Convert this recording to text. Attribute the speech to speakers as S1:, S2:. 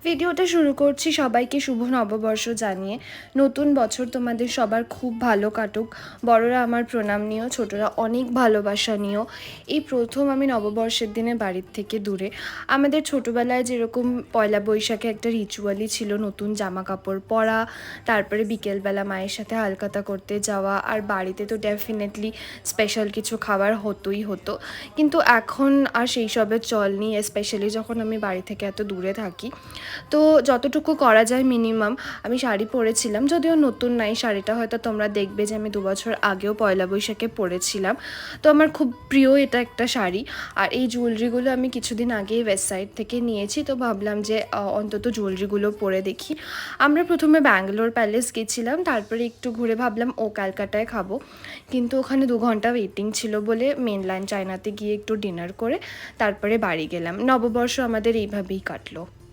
S1: ভিডিওটা শুরু করছি সবাইকে শুভ নববর্ষ জানিয়ে। নতুন বছর তোমাদের সবার খুব ভালো কাটুক। বড়রা আমার প্রণাম নিও, ছোটরা অনেক ভালোবাসা নিও। এই প্রথম আমি নববর্ষের দিনে বাড়ির থেকে দূরে। আমাদের ছোটোবেলায় যেরকম পয়লা বৈশাখে একটা রিচুয়ালই ছিল নতুন জামা কাপড় পরা, তারপরে বিকেলবেলা মায়ের সাথে হালখাতা করতে যাওয়া, আর বাড়িতে তো ডেফিনেটলি স্পেশাল কিছু খাবার হতোই হতো। কিন্তু এখন আর সেই সবের চল নেই, স্পেশালি যখন আমি বাড়ি থেকে এত দূরে থাকি। তো যতটুকু করা যায় মিনিমাম আমি শাড়ি পরেছিলাম, যদিও নতুন নাই শাড়িটা, হয়তো তোমরা দেখবে যে আমি 2 বছর আগেও পয়লা বৈশাখে পরেছিলাম। তো আমার খুব প্রিয় এটা একটা শাড়ি। আর এই জুয়েলারিগুলো আমি কিছুদিন আগেই ওয়েস্ট সাইড থেকে নিয়েছি, তো ভাবলাম যে অন্তত জুয়েলারিগুলো পরে দেখি। আমরা প্রথমে ব্যাঙ্গালোর প্যালেস গেছিলাম, তারপরে একটু ঘুরে ভাবলাম ক্যালকাটায় খাবো, কিন্তু ওখানে 2 ঘন্টা ওয়েটিং ছিল বলে মেনল্যান্ড চায়নাতে গিয়ে একটু ডিনার করে তারপরে বাড়ি গেলাম। নববর্ষ আমাদের এইভাবেই কাটলো।